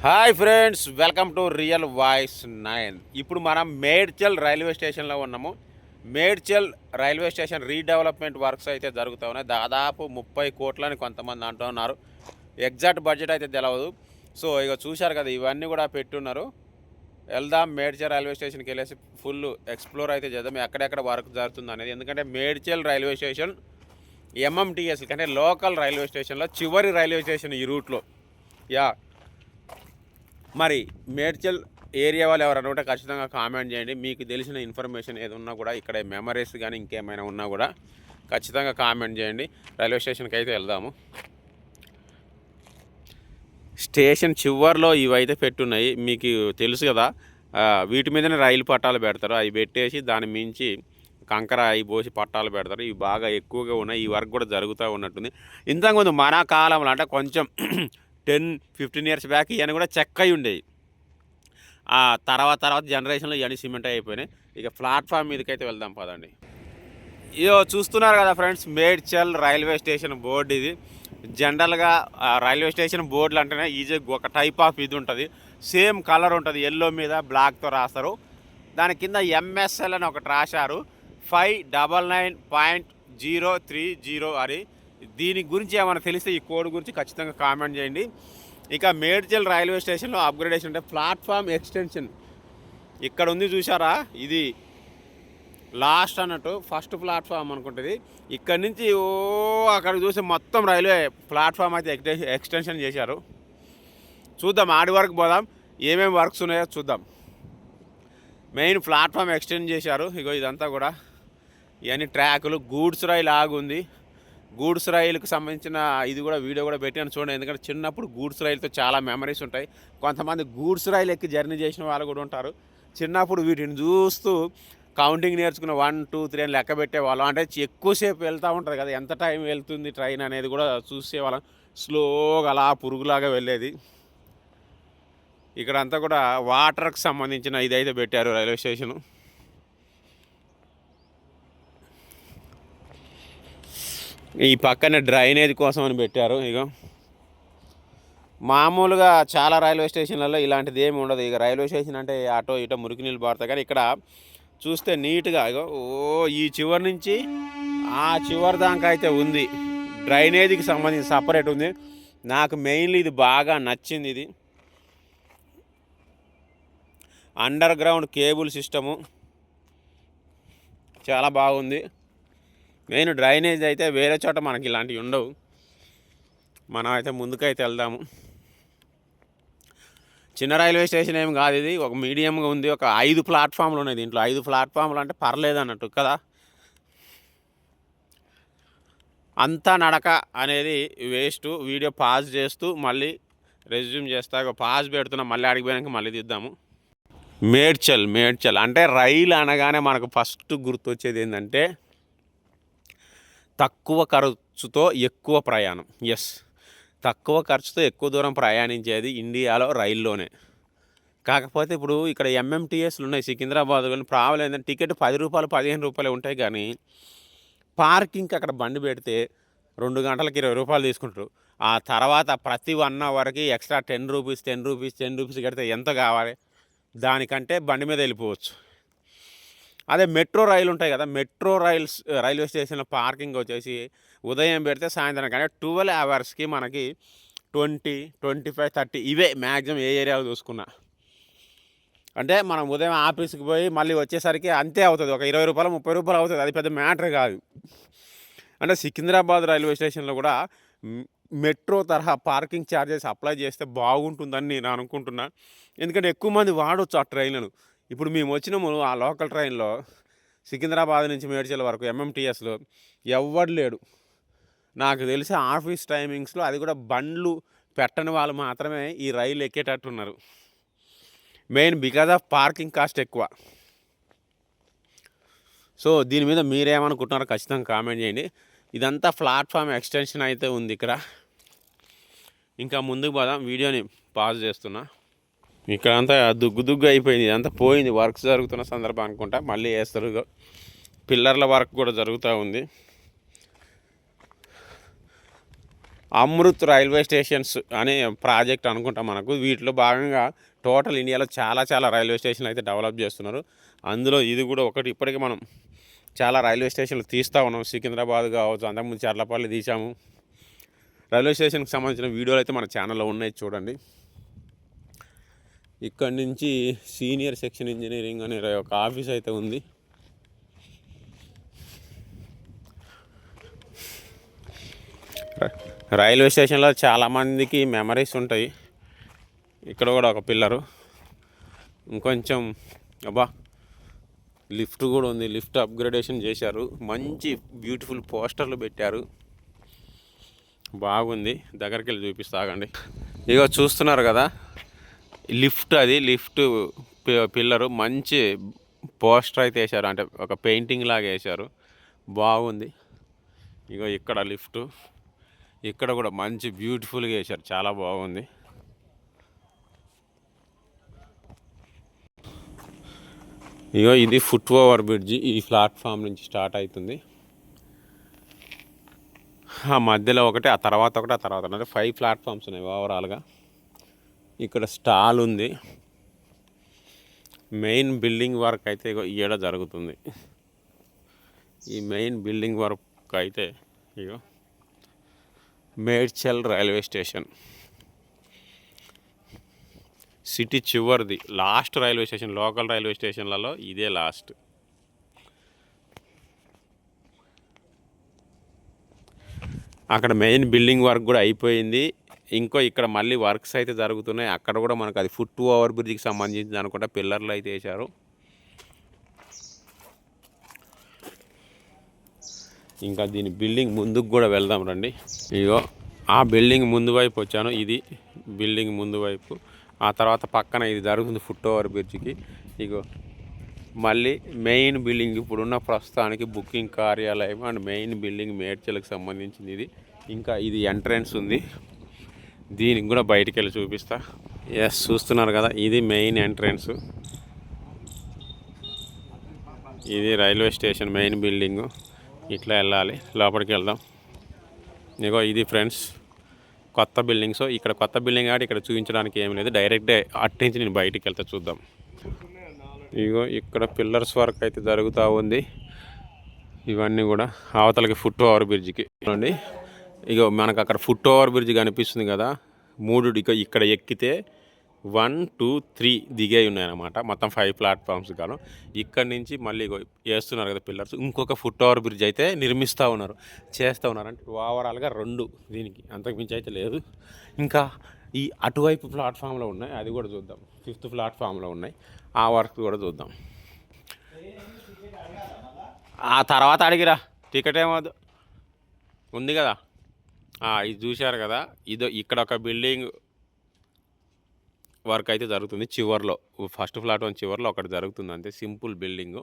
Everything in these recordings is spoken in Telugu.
Hi friends, welcome to real voice 9. ఇప్పుడు మనం మేడ్చల్ రైల్వే స్టేషన్లో ఉన్నాము. Medchal railway station redevelopment works అయితే జరుగుతూ ఉన్నాయి. దాదాపు 30 కోట్లని కొంతమంది అంటున్నారు. ఎగ్జాక్ట్ బడ్జెట్ అయితే తెలియదు. సో ఇక చూశారు కదా, ఇవన్నీ కూడా పెట్టున్నారు. వెళ్దాం మేడ్చల్ రైల్వే స్టేషన్కి వెళ్ళేసి ఫుల్ ఎక్స్ప్లోర్ అయితే చేద్దాం, ఎక్కడెక్కడ వర్క్ జరుగుతుంది అనేది. ఎందుకంటే మేడ్చల్ రైల్వే స్టేషన్ ఎంఎంటీఎస్ అంటే లోకల్ రైల్వే స్టేషన్లో చివరి రైల్వే స్టేషన్ ఈ రూట్లో. మరి మేడ్చల్ ఏరియా వాళ్ళు ఎవరైనా ఉంటే ఖచ్చితంగా కామెంట్ చేయండి. మీకు తెలిసిన ఇన్ఫర్మేషన్ ఏది ఉన్నా కూడా, ఇక్కడ మెమరీస్ కానీ ఇంకేమైనా ఉన్నా కూడా ఖచ్చితంగా కామెంట్ చేయండి. రైల్వే స్టేషన్కి అయితే వెళ్దాము. స్టేషన్ చివర్లో ఇవైతే పెట్టున్నాయి, మీకు తెలుసు కదా. వీటి మీదనే రైలు పట్టాలు పెడతారు. అవి పెట్టేసి దాని మించి కంకర అవి పోసి పట్టాలు పెడతారు. ఇవి బాగా ఎక్కువగా ఉన్నాయి. ఈ వర్క్ కూడా జరుగుతూ ఉన్నట్టుంది. ఇంతకుముందు మన కాలంలో అంటే కొంచెం 10-15 ఇయర్స్ బ్యాక్ ఇవన్నీ కూడా చెక్క అయి ఉండేవి. ఆ తర్వాత జనరేషన్లో ఇవన్నీ సిమెంట్ అయిపోయినాయి. ఇక ప్లాట్ఫామ్ మీదకైతే వెళ్దాం పదండి. ఇదో చూస్తున్నారు కదా friends, Medchal railway station board ఇది. జనరల్గా రైల్వే స్టేషన్ బోర్డులు అంటేనే ఈజీ ఒక టైప్ ఆఫ్ ఇది ఉంటుంది. సేమ్ కలర్ ఉంటుంది, ఎల్లో మీద బ్లాక్తో రాస్తారు. దాని కింద ఎంఎస్ఎల్ అని ఒకటి రాశారు, 599.030 అని. దీని గురించి ఏమైనా తెలిస్తే ఈ కోడ్ గురించి ఖచ్చితంగా కామెంట్ చేయండి. ఇక మేడ్చల్ రైల్వే స్టేషన్లో అప్గ్రేడేషన్ అంటే ప్లాట్ఫామ్ ఎక్స్టెన్షన్ ఇక్కడ ఉంది, చూసారా. ఇది లాస్ట్ అన్నట్టు ఫస్ట్ ప్లాట్ఫామ్ అనుకుంటుంది. ఇక్కడ నుంచి అక్కడ చూసి మొత్తం రైల్వే ప్లాట్ఫామ్ అయితే ఎక్స్టెన్షన్ చేశారు. చూద్దాం, ఆడి వరకు పోదాం, ఏమేమి వర్క్స్ ఉన్నాయో చూద్దాం. మెయిన్ ప్లాట్ఫామ్ ఎక్స్టెండ్ చేశారు. ఇగో ఇదంతా కూడా ఇవన్నీ ట్రాకులు. గూడ్స్ రైలు ఆగుంది. గూడ్స్ రైలుకు సంబంధించిన ఇది కూడా వీడియో కూడా పెట్టాను చూడండి. ఎందుకంటే చిన్నప్పుడు గూడ్స్ రైలుతో చాలా మెమరీస్ ఉంటాయి. కొంతమంది గూడ్స్ రైలు ఎక్కి జర్నీ చేసిన వాళ్ళు కూడా ఉంటారు. చిన్నప్పుడు వీటిని చూస్తూ కౌంటింగ్ నేర్చుకున్న 1, 2, 3 అని లెక్క పెట్టేవాళ్ళం. అంటే ఎక్కువసేపు వెళ్తూ ఉంటుంది కదా, ఎంత టైం వెళ్తుంది ట్రైన్ అనేది కూడా చూసేవాళ్ళం. స్లోగా అలా పురుగులాగా వెళ్ళేది. ఇక్కడ అంతా కూడా వాటర్కి సంబంధించిన ఇదైతే పెట్టారు రైల్వే స్టేషను. ఈ పక్కనే డ్రైనేజ్ కోసం అని పెట్టారు. ఇక మామూలుగా చాలా రైల్వే స్టేషన్లలో ఇలాంటిది ఏమి ఉండదు. ఇక రైల్వే స్టేషన్ అంటే అటో ఇటో మురికి నీళ్ళు పారుతాయి. కానీ ఇక్కడ చూస్తే నీట్గా ఇగో ఈ చివరి నుంచి ఆ చివరి దాకా అయితే ఉంది. డ్రైనేజీకి సంబంధించి సపరేట్ ఉంది. నాకు మెయిన్లీ ఇది బాగా నచ్చింది. ఇది అండర్ గ్రౌండ్ కేబుల్ సిస్టము చాలా బాగుంది. మెయిన్ డ్రైనేజ్ అయితే వేరే చోట మనకి ఇలాంటివి ఉండవు. మనం అయితే ముందుకైతే వెళ్దాము. చిన్న రైల్వే స్టేషన్ ఏం కాదు, ఇది ఒక మీడియంగా ఉంది. ఒక 5 ప్లాట్ఫామ్లు ఉన్నాయి దీంట్లో. 5 ప్లాట్ఫామ్లు అంటే పర్లేదు అన్నట్టు కదా. అంతా నడక అనేది వేస్ట్. వీడియో పాజ్ చేస్తూ మళ్ళీ రెజ్యూమ్ చేస్తా. పాజ్ పెడుతున్నా, మళ్ళీ అడిగిపోయాక మళ్ళీ తీద్దాము. మేడ్చల్ అంటే రైలు అనగానే మనకు ఫస్ట్ గుర్తొచ్చేది ఏంటంటే తక్కువ ఖర్చుతో ఎక్కువ ప్రయాణం. తక్కువ ఖర్చుతో ఎక్కువ దూరం ప్రయాణించేది ఇండియాలో రైల్లోనే. కాకపోతే ఇప్పుడు ఇక్కడ ఎంఎంటీఎస్లు ఉన్నాయి సికింద్రాబాద్. కానీ ప్రాబ్లం ఏంటంటే టికెట్ 10 రూపాయలు 15 రూపాయలు ఉంటాయి. కానీ పార్కింగ్కి అక్కడ బండి పెడితే 2 గంటలకు 20 రూపాయలు తీసుకుంటారు. ఆ తర్వాత ప్రతి 1 అవర్కి ఎక్స్ట్రా 10 రూపీస్ కడితే ఎంత కావాలి? దానికంటే బండి మీద వెళ్ళిపోవచ్చు. అదే మెట్రో రైలు ఉంటాయి కదా, మెట్రో రైల్వే స్టేషన్లో పార్కింగ్ వచ్చేసి ఉదయం పెడితే సాయంత్రం కానీ 12 అవర్స్కి మనకి 20, 25, 30 ఇవే మ్యాక్సిమం ఏ ఏరియాలో చూసుకున్నా. అంటే మనం ఉదయం ఆఫీస్కి పోయి మళ్ళీ వచ్చేసరికి అంతే అవుతుంది, ఒక 20 రూపాయలు 30 రూపాయలు అవుతుంది. అది పెద్ద మ్యాటర్ కాదు. అంటే సికింద్రాబాద్ రైల్వే స్టేషన్లో కూడా మెట్రో తరహా పార్కింగ్ ఛార్జెస్ అప్లై చేస్తే బాగుంటుందని నేను అనుకుంటున్నా. ఎందుకంటే ఎక్కువ మంది వాడవచ్చు ఆ ట్రైన్లను. ఇప్పుడు మేము వచ్చినాము ఆ లోకల్ ట్రైన్లో సికింద్రాబాద్ నుంచి మేడ్చల్ వరకు ఎంఎంటీఎస్లో ఎవ్వడు లేడు. నాకు తెలిసి ఆఫీస్ టైమింగ్స్లో అది కూడా బండ్లు పెట్టని వాళ్ళు మాత్రమే ఈ రైలు ఎక్కేటట్టున్నారు. Main because of parking cost ఎక్కువ. సో దీని మీద మీరేమనుకుంటున్నారో ఖచ్చితంగా కామెంట్ చేయండి. ఇదంతా ప్లాట్ఫామ్ ఎక్స్టెన్షన్ అయితే ఉంది ఇక్కడ. ఇంకా ముందుకు పోదాం, వీడియోని పాజ్ చేస్తున్నా. ఇక్కడ అంతా దుగ్గు అయిపోయింది, ఇదంతా పోయింది. వర్క్స్ జరుగుతున్న సందర్భం అనుకుంటా, మళ్ళీ వేస్తారు. పిల్లర్ల వర్క్ కూడా జరుగుతూ ఉంది. అమృత్ రైల్వే స్టేషన్స్ అనే ప్రాజెక్ట్ అనుకుంటాం మనకు. వీటిలో భాగంగా టోటల్ ఇండియాలో చాలా చాలా రైల్వే స్టేషన్లు అయితే డెవలప్ చేస్తున్నారు. అందులో ఇది కూడా ఒకటి. ఇప్పటికీ మనం చాలా రైల్వే స్టేషన్లు తీస్తూ ఉన్నాం. సికింద్రాబాద్ కావచ్చు, అంతకుముందు చర్లపల్లి తీసాము. రైల్వే స్టేషన్కి సంబంధించిన వీడియోలు అయితే మన ఛానల్లో ఉన్నాయి, చూడండి. ఇక్కడ నుంచి సీనియర్ సెక్షన్ ఇంజనీరింగ్ అనే ఒక ఆఫీస్ అయితే ఉంది. రైల్వే స్టేషన్లో చాలామందికి మెమరీస్ ఉంటాయి. ఇక్కడ కూడా ఒక పిల్లరు, ఇంకొంచెం లిఫ్ట్ కూడా ఉంది. లిఫ్ట్ అప్గ్రేడేషన్ చేశారు. మంచి బ్యూటిఫుల్ పోస్టర్లు పెట్టారు. బాగుంది. దగ్గరికి వెళ్ళి చూపిస్తాగండి. ఇగో చూస్తున్నారు కదా, లిఫ్ట్, అది లిఫ్ట్ పిల్లరు. మంచి పోస్టర్ అయితే వేశారు, అంటే ఒక పెయింటింగ్ లాగా వేశారు. బాగుంది. ఇగో ఇక్కడ లిఫ్ట్, ఇక్కడ కూడా మంచి బ్యూటిఫుల్గా వేశారు. చాలా బాగుంది. ఇగో ఇది ఫుట్ ఓవర్ బ్రిడ్జి. ఈ ప్లాట్ఫామ్ నుంచి స్టార్ట్ అవుతుంది. ఆ మధ్యలో ఒకటి, ఆ తర్వాత ఒకటి, ఆ తర్వాత అంటే 5 ప్లాట్ఫామ్స్ ఉన్నాయి ఓవరాల్గా. ఇక్కడ స్టాల్ ఉంది. మెయిన్ బిల్డింగ్ వర్క్ అయితే ఇగో ఈడ జరుగుతుంది. ఈ మెయిన్ బిల్డింగ్ వర్క్ అయితే ఇగో మేడ్చల్ రైల్వే స్టేషన్, సిటీ చివరిది last railway station. Local railway స్టేషన్లలో ఇదే లాస్ట్. అక్కడ మెయిన్ బిల్డింగ్ వర్క్ కూడా అయిపోయింది. ఇంకో ఇక్కడ మళ్ళీ వర్క్స్ అయితే జరుగుతున్నాయి. అక్కడ కూడా మనకు అది ఫుట్ ఓవర్ బ్రిడ్జ్కి సంబంధించింది అనుకుంటా. పిల్లర్లు అయితే వేశారు. ఇంకా దీని బిల్డింగ్ ముందుకు కూడా వెళ్దాం రండి. ఇగో ఆ బిల్డింగ్ ముందు వైపు వచ్చాను. ఇది బిల్డింగ్ ముందు వైపు. ఆ తర్వాత పక్కన ఇది జరుగుతుంది ఫుట్ ఓవర్ బ్రిడ్జ్కి. ఇగో మళ్ళీ మెయిన్ బిల్డింగ్, ఇప్పుడున్న ప్రస్తుతానికి బుకింగ్ కార్యాలయం అండ్ మెయిన్ బిల్డింగ్ మేడ్చల్కి సంబంధించింది ఇది. ఇంకా ఇది ఎంట్రన్స్ ఉంది. దీనికి కూడా బయటికి వెళ్ళి చూపిస్తా. ఎస్, చూస్తున్నారు కదా, ఇది మెయిన్ ఎంట్రన్స్. ఇది రైల్వే స్టేషన్ మెయిన్ బిల్డింగు. ఇట్లా వెళ్ళాలి, లోపలికి వెళ్దాం. ఇగో ఇది ఫ్రెండ్స్ కొత్త బిల్డింగ్స్. ఇక్కడ కొత్త బిల్డింగ్ కాబట్టి ఇక్కడ చూపించడానికి ఏం లేదు. డైరెక్ట్గా అట్టించి నేను బయటికి వెళ్తా, చూద్దాం. ఇగో ఇక్కడ పిల్లర్స్ వర్క్ అయితే జరుగుతూ ఉంది. ఇవన్నీ కూడా అవతలకి ఫుట్ ఓవర్ బ్రిడ్జ్కి చూడండి. ఇగో మనకు అక్కడ ఫుట్ ఓవర్ బ్రిడ్జ్ కనిపిస్తుంది కదా, 3 ఇక్కడ ఎక్కితే 1, 2, 3 దిగాయి ఉన్నాయన్నమాట. మొత్తం 5 ప్లాట్ఫామ్స్ కాను. ఇక్కడ నుంచి మళ్ళీ వేస్తున్నారు కదా పిల్లర్స్. ఇంకొక ఫుట్ ఓవర్ బ్రిడ్జ్ అయితే చేస్తూ ఉన్నారు. అంటే ఓవరాల్గా 2 దీనికి, అంతకుమించి అయితే లేదు. ఇంకా ఈ అటువైపు ప్లాట్ఫామ్లో ఉన్నాయి, అది కూడా చూద్దాం. 5th ప్లాట్ఫామ్లో ఉన్నాయి, ఆ వర్క్ కూడా చూద్దాం. ఆ తర్వాత అడిగిరా, టికెట్ ఏమవుద్దు ఉంది కదా. ఇది చూశారు కదా, ఇదో ఇక్కడ ఒక బిల్డింగ్ వర్క్ అయితే జరుగుతుంది చివర్లో. ఫస్ట్ ప్లాట్ఫామ్ చివర్లో ఒకటి జరుగుతుంది అంతే. సింపుల్ బిల్డింగు,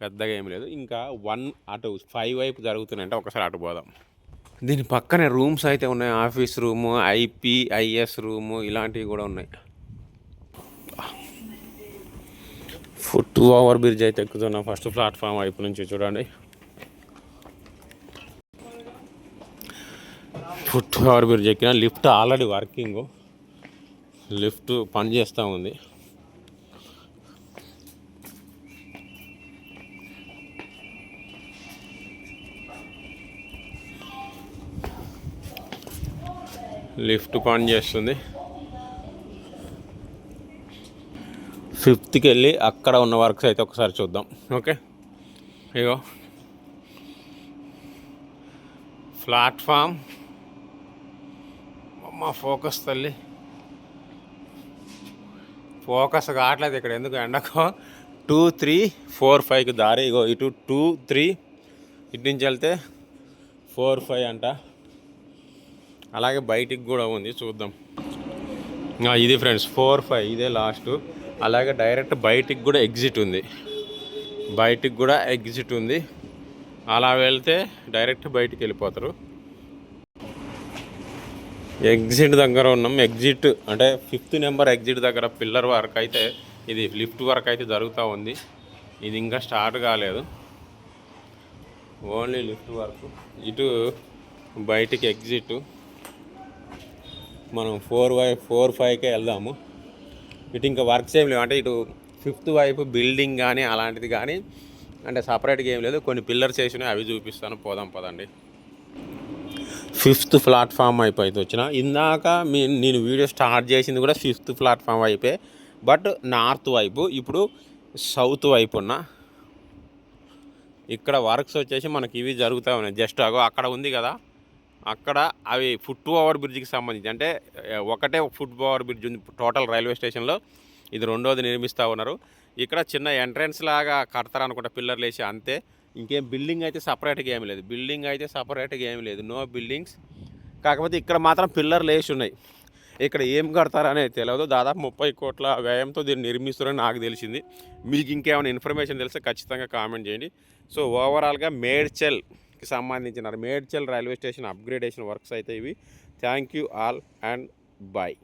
పెద్దగా ఏం లేదు. ఇంకా 1 అటు 5 వైపు జరుగుతున్నాయంటే ఒకసారి అటు పోదాం. దీని పక్కనే రూమ్స్ అయితే ఉన్నాయి. ఆఫీస్ రూము, IPIS రూము, ఇలాంటివి కూడా ఉన్నాయి. ఫుట్ ఓవర్ బ్రిడ్జ్ అయితే ఎక్కుతున్నాం ఫస్ట్ ప్లాట్ఫామ్ వైపు నుంచి. చూడండి, ఫుట్ ఓవర్ బ్రిడ్జ్ ఎక్కిన. లిఫ్ట్ ఆల్రెడీ వర్కింగ్, లిఫ్ట్ పని చేస్తూ ఉంది. లిఫ్ట్ పని చేస్తుంది. 5th వెళ్ళి అక్కడ ఉన్న వర్క్స్ అయితే ఒకసారి చూద్దాం. ఓకే, ఇగో ప్లాట్ఫామ్. మా ఫోకస్ తల్లి, ఫోకస్ కావట్లేదు ఇక్కడ ఎందుకు, ఎండకో. 2, 3, 4, 5కి దారి. ఇగో ఇటు 2, 3, ఇటు నుంచి వెళ్తే 4, 5 అంట. అలాగే బయటికి కూడా ఉంది, చూద్దాం. ఇది ఫ్రెండ్స్ 4, 5 ఇదే లాస్ట్. అలాగే డైరెక్ట్ బయటికి కూడా ఎగ్జిట్ ఉంది. అలా వెళ్తే డైరెక్ట్ బయటికి వెళ్ళిపోతారు. ఎగ్జిట్ దగ్గర ఉన్నాం. ఎగ్జిట్ అంటే 5th నెంబర్ ఎగ్జిట్ దగ్గర పిల్లర్ వర్క్ అయితే, ఇది లిఫ్ట్ వర్క్ అయితే జరుగుతూ ఉంది. ఇది ఇంకా స్టార్ట్ కాలేదు, ఓన్లీ లిఫ్ట్ వర్క్. ఇటు బయటికి ఎగ్జిట్. మనం 4-5కే వెళ్దాము. ఇటు ఇంకా వర్క్స్ ఏం లేవు, అంటే ఇటు 5th వైపు బిల్డింగ్ కానీ అలాంటిది కానీ అంటే సపరేట్గా ఏం లేదు. కొన్ని పిల్లర్స్ వేసినాయి, అవి చూపిస్తాను, పోదాం పదండి. 5th ప్లాట్ఫామ్ వైపు అయితే వచ్చిన. ఇందాక నేను వీడియో స్టార్ట్ చేసింది కూడా 5th ప్లాట్ఫామ్ వైపే, బట్ నార్త్ వైపు. ఇప్పుడు సౌత్ వైపు ఉన్న ఇక్కడ వర్క్స్ వచ్చేసి మనకి ఇవి జరుగుతూ ఉన్నాయి. జస్ట్ అక్కడ ఉంది కదా, అక్కడ అవి ఫుట్ ఓవర్ బ్రిడ్జ్కి సంబంధించి, అంటే ఒకటే ఫుట్ ఓవర్ బ్రిడ్జ్ ఉంది టోటల్ రైల్వే స్టేషన్లో, ఇది రెండోది నిర్మిస్తూ ఉన్నారు. ఇక్కడ చిన్న ఎంట్రన్స్ లాగా కడతారు అనుకుంటా, పిల్లర్లు వేసి, అంతే. ఇంకేం బిల్డింగ్ అయితే సపరేట్గా ఏమి లేదు, నో బిల్డింగ్స్. కాకపోతే ఇక్కడ మాత్రం పిల్లర్లు వేసి ఉన్నాయి. ఇక్కడ ఏం కడతారనేది తెలియదు. దాదాపు 30 కోట్ల వ్యయంతో దీన్ని నిర్మిస్తారని నాకు తెలిసింది. మీకు ఇంకేమైనా ఇన్ఫర్మేషన్ తెలిస్తే ఖచ్చితంగా కామెంట్ చేయండి. సో ఓవరాల్గా మేడ్చల్కి సంబంధించిన Medchal railway station upgradation works అయితే ఇవి. Thank you all and bye.